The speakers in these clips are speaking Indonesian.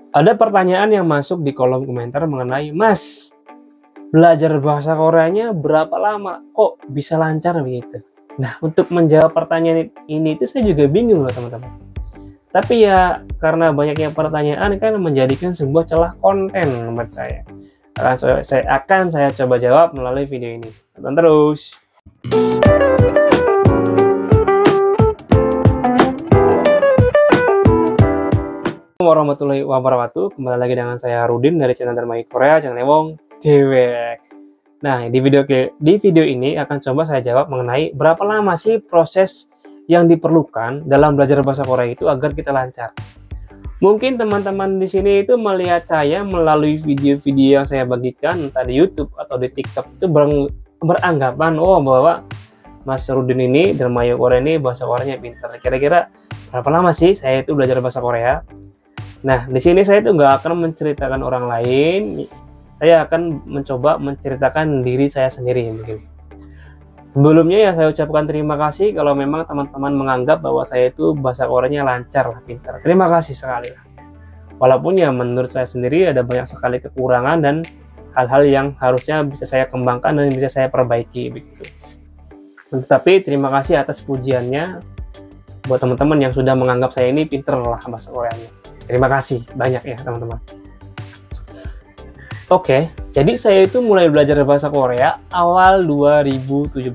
Ada pertanyaan yang masuk di kolom komentar mengenai, Mas, belajar bahasa Koreanya berapa lama? Kok bisa lancar begitu? Nah, untuk menjawab pertanyaan ini itu saya juga bingung loh teman-teman. Tapi ya karena banyaknya pertanyaan kan menjadikan sebuah celah konten menurut saya. Akan saya coba jawab melalui video ini. Tonton terus. Warahmatullahi wabarakatuh. Kembali lagi dengan saya Rudin dari channel Dermai Korea, channel Wong Dewek. Nah, di video ini akan coba saya jawab mengenai berapa lama sih proses yang diperlukan dalam belajar bahasa Korea itu agar kita lancar. Mungkin teman-teman di sini itu melihat saya melalui video-video yang saya bagikan entah di YouTube atau di TikTok itu beranggapan bahwa Mas Rudin ini Dermai Korea ini bahasa Koreanya pintar. Kira-kira berapa lama sih saya itu belajar bahasa Korea? Nah, di sini saya itu nggak akan menceritakan orang lain, saya akan mencoba menceritakan diri saya sendiri mungkin. Sebelumnya ya saya ucapkan terima kasih kalau memang teman-teman menganggap bahwa saya itu bahasa Koreanya lancar lah, pintar. Terima kasih sekali lah. Walaupun ya menurut saya sendiri ada banyak sekali kekurangan dan hal-hal yang harusnya bisa saya kembangkan dan bisa saya perbaiki begitu. Tetapi terima kasih atas pujiannya buat teman-teman yang sudah menganggap saya ini pintar lah bahasa Koreanya. Terima kasih banyak ya teman-teman. Oke, jadi saya itu mulai belajar bahasa Korea awal 2017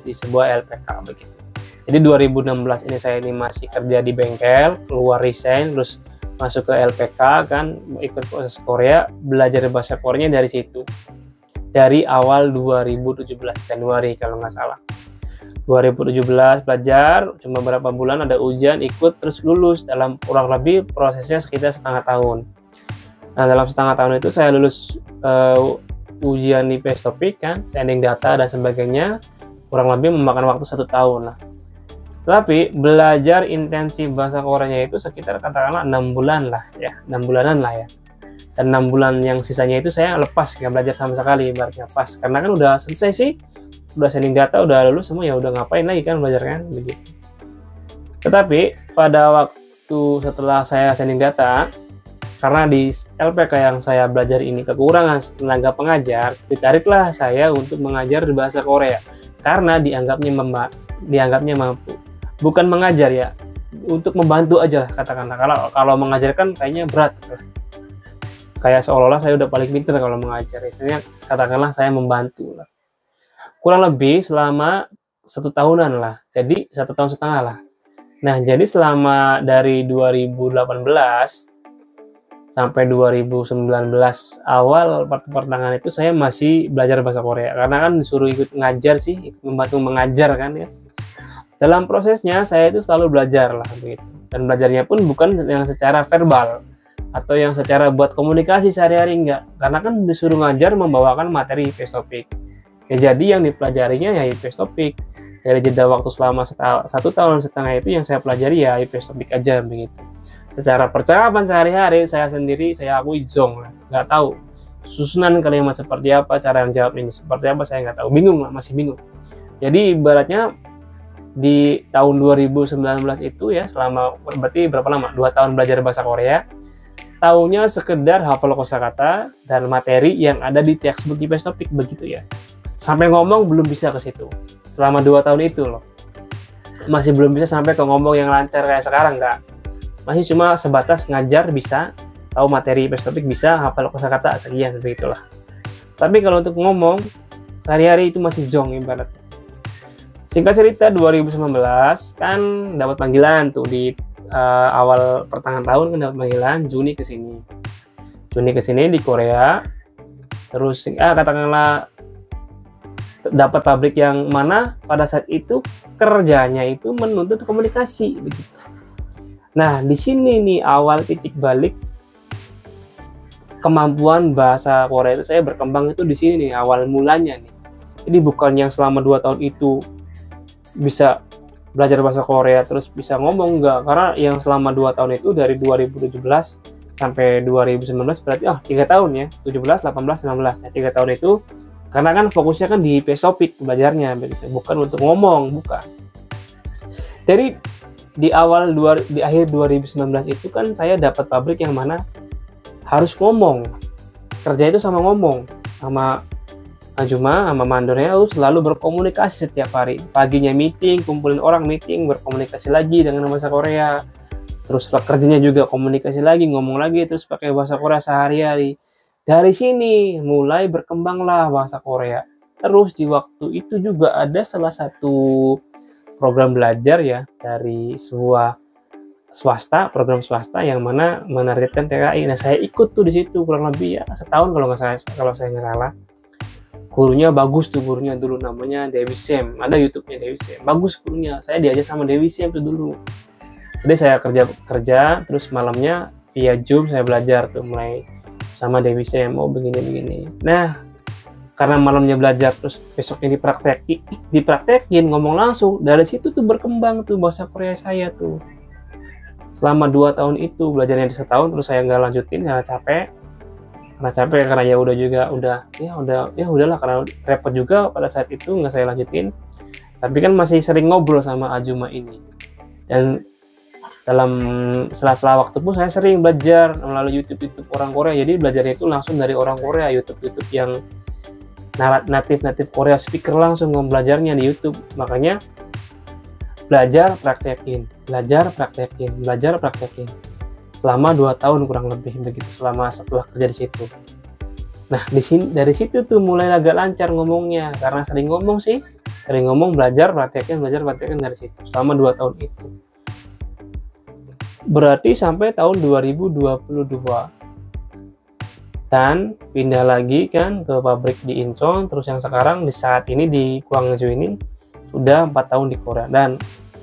di sebuah LPK begitu. Jadi 2016 ini saya ini masih kerja di bengkel, keluar resign, terus masuk ke LPK kan, ikut proses Korea, belajar bahasa Koreanya dari situ. Dari awal 2017 Januari kalau nggak salah. 2017 belajar, cuma beberapa bulan ada ujian, ikut, terus lulus dalam kurang lebih prosesnya sekitar setengah tahun. Nah, dalam setengah tahun itu saya lulus ujian IPS topik kan, sending data dan sebagainya, kurang lebih memakan waktu 1 tahun lah. Tapi belajar intensif bahasa Koreanya itu sekitar katakanlah 6 bulan lah ya, 6 bulanan lah ya. Dan 6 bulan yang sisanya itu saya lepas, nggak belajar sama sekali, ibaratnya pas. Karena kan udah selesai sih, udah sending data, udah lulus semua, ya udah ngapain lagi kan belajar kan begitu. Tetapi pada waktu setelah saya sending data, karena di LPK yang saya belajar ini kekurangan tenaga pengajar, ditariklah saya untuk mengajar di bahasa Korea karena dianggapnya mampu, bukan mengajar ya, untuk membantu aja katakanlah. Kalau mengajar kan kayaknya berat, kayak seolah-olah saya udah paling pintar kalau mengajar. Istilahnya katakanlah saya membantu lah. Kurang lebih selama 1 tahunan lah, jadi 1,5 tahun lah. Nah, jadi selama dari 2018 sampai 2019 awal pertengahan itu saya masih belajar bahasa Korea karena kan disuruh ikut ngajar sih, ikut membantu mengajar kan ya. Dalam prosesnya saya itu selalu belajar lah begitu, dan belajarnya pun bukan yang secara verbal atau yang secara buat komunikasi sehari-hari, enggak, karena kan disuruh ngajar membawakan materi IPS topik. Ya, jadi yang dipelajarinya ya IPS topik. Dari jeda waktu selama 1,5 tahun itu yang saya pelajari ya IPS topik aja begitu. Secara percakapan sehari-hari saya sendiri, saya akui zong lah, nggak tahu susunan kalimat seperti apa, cara yang jawab ini seperti apa, saya nggak tahu, bingung lah, masih bingung. Jadi ibaratnya di tahun 2019 itu ya, selama berarti berapa lama? 2 tahun belajar bahasa Korea, taunya sekedar hafal kosakata dan materi yang ada di textbook IPS topik begitu ya. Sampai ngomong belum bisa ke situ. Selama 2 tahun itu loh. Masih belum bisa sampai ke ngomong yang lancar kayak sekarang, enggak. Masih cuma sebatas ngajar bisa, tahu materi IPS topik bisa, hafal kosakata sekian begitulah. Tapi kalau untuk ngomong sehari-hari itu masih jong ibarat. Singkat cerita 2019 kan dapat panggilan tuh di awal pertengahan tahun kan dapat panggilan Juni ke sini di Korea. Terus katakanlah dapat pabrik yang mana pada saat itu kerjanya itu menuntut komunikasi begitu. Nah, di sini nih awal titik balik kemampuan bahasa Korea itu saya berkembang itu di sini nih awal mulanya nih. Jadi bukan yang selama 2 tahun itu bisa belajar bahasa Korea terus bisa ngomong, enggak, karena yang selama 2 tahun itu dari 2017 sampai 2019 berarti 3 tahun ya, 17, 18, 19 ya, 3 tahun itu karena kan fokusnya kan di IPS topik belajarnya begitu, bukan untuk ngomong, bukan. Jadi di akhir 2019 itu kan saya dapat pabrik yang mana harus ngomong. Kerja itu sama ngomong, sama Ajuma, sama mandornya harus selalu berkomunikasi setiap hari. Paginya meeting, kumpulin orang meeting, berkomunikasi lagi dengan bahasa Korea. Terus kerjanya juga komunikasi lagi, ngomong lagi, terus pakai bahasa Korea sehari-hari. Dari sini mulai berkembanglah bahasa Korea. Terus di waktu itu juga ada salah satu program belajar ya dari sebuah swasta, program swasta yang mana menargetkan TKI. Nah, saya ikut tuh di situ kurang lebih ya setahun kalau saya nggak salah. Gurunya bagus tuh, gurunya dulu namanya Dewi Sam, ada YouTube-nya Dewi Sam, bagus gurunya. Saya diajar sama Dewi Sam tuh dulu. Jadi saya kerja terus malamnya via Zoom saya belajar tuh mulai sama Dewi Sam, oh begini. Nah, karena malamnya belajar terus besoknya dipraktekin ngomong langsung, dari situ tuh berkembang tuh bahasa Korea saya tuh. Selama 2 tahun itu belajarnya di setahun, terus saya nggak lanjutin karena capek karena ya udahlah karena repot juga pada saat itu nggak saya lanjutin. Tapi kan masih sering ngobrol sama Ajuma ini, dan dalam sela-sela waktu pun saya sering belajar melalui YouTube orang Korea. Jadi belajarnya itu langsung dari orang Korea, YouTube yang native Korea speaker, langsung belajarnya di YouTube. Makanya belajar praktekin selama 2 tahun kurang lebih begitu, setelah kerja di situ. Nah, dari situ tuh mulai agak lancar ngomongnya karena sering ngomong, belajar praktekin dari situ selama 2 tahun itu. Berarti sampai tahun 2022 dan pindah lagi kan ke pabrik di Incheon, terus yang sekarang di saat ini di Gwangju ini sudah 4 tahun di Korea. Dan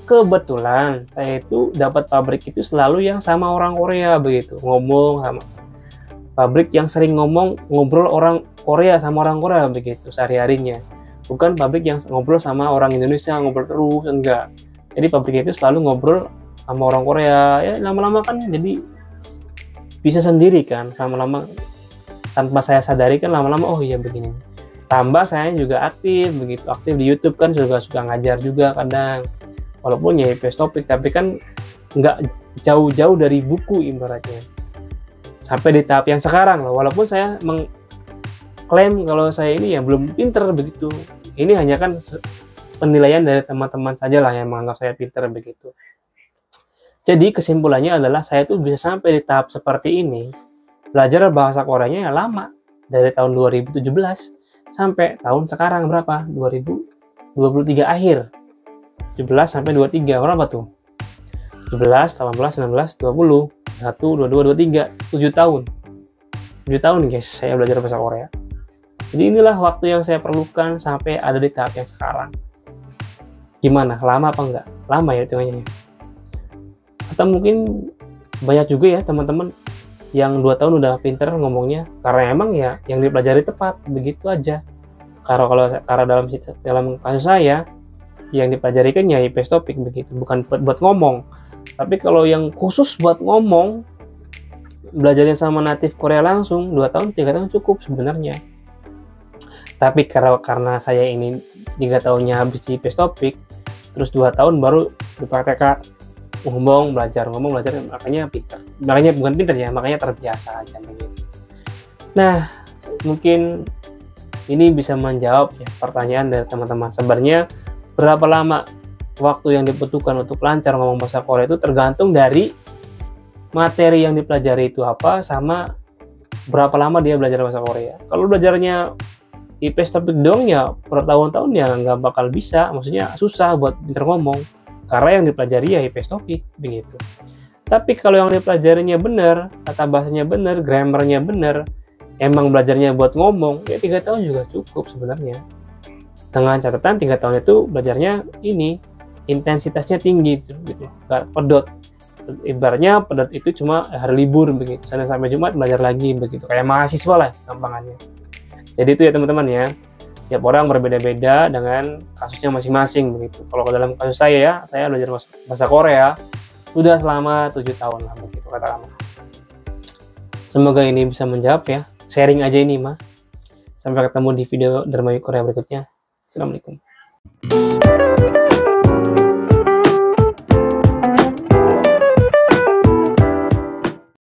kebetulan saya itu dapat pabrik itu selalu yang sama orang Korea begitu, ngomong sama pabrik yang sering ngobrol orang Korea sama orang Korea begitu sehari-harinya, bukan pabrik yang ngobrol sama orang Indonesia ngobrol terus, enggak. Jadi pabrik itu selalu ngobrol sama orang Korea, ya lama-lama kan jadi bisa sendiri kan, lama-lama tanpa saya sadari kan lama-lama oh iya begini. Tambah saya juga aktif di YouTube kan, juga suka ngajar juga kadang. Walaupun ya IPS topik, tapi kan nggak jauh-jauh dari buku ibaratnya. Sampai di tahap yang sekarang loh, walaupun saya mengklaim kalau saya ini ya belum pinter begitu. Ini hanya kan penilaian dari teman-teman saja lah yang menganggap saya pinter begitu. Jadi kesimpulannya adalah saya tuh bisa sampai di tahap seperti ini, belajar bahasa Koreanya ya lama. Dari tahun 2017 sampai tahun sekarang berapa? 2023 akhir. 17 sampai 23 berapa tuh? 17, 18, 19, 20, 1, 22, 23, 7 tahun. 7 tahun guys saya belajar bahasa Korea. Jadi inilah waktu yang saya perlukan sampai ada di tahap yang sekarang. Gimana? Lama apa enggak? Lama ya hitungannya. Atau mungkin banyak juga ya teman-teman yang 2 tahun udah pinter ngomongnya karena emang ya yang dipelajari tepat, begitu aja. Karena dalam kasus saya yang dipelajari kan ya IPS topik begitu, bukan buat ngomong. Tapi kalau yang khusus buat ngomong, belajarnya sama native Korea langsung 2 tahun 3 tahun cukup sebenarnya. Tapi karena saya ini 3 tahunnya habis di IPS topik, terus 2 tahun baru dipraktekkan ngomong belajar, makanya pintar. Makanya bukan pintar ya, makanya terbiasa aja begitu. Nah, mungkin ini bisa menjawab ya pertanyaan dari teman-teman. Sebenarnya berapa lama waktu yang dibutuhkan untuk lancar ngomong bahasa Korea itu tergantung dari materi yang dipelajari itu apa, sama berapa lama dia belajar bahasa Korea. Kalau belajarnya IPS topik dong ya bertahun-tahun ya nggak bakal bisa, maksudnya susah buat pinter ngomong karena yang dipelajari ya IPS topik begitu. Tapi kalau yang dipelajarinya bener, tata bahasanya bener, grammarnya bener, emang belajarnya buat ngomong ya 3 tahun juga cukup sebenarnya. Dengan catatan 3 tahun itu belajarnya ini intensitasnya tinggi gitu, gak pedot. Ibaratnya pedot itu cuma hari libur begitu, Senin sampai Jumat belajar lagi begitu, kayak mahasiswa lah gampangannya. Jadi itu ya teman-teman ya, tiap orang berbeda-beda dengan kasusnya masing-masing begitu. Kalau dalam kasus saya belajar bahasa Korea sudah selama 7 tahun lah begitu katakanlah. Semoga ini bisa menjawab ya, sharing aja ini mah. Sampai ketemu di video Dermawi Korea berikutnya. Assalamualaikum.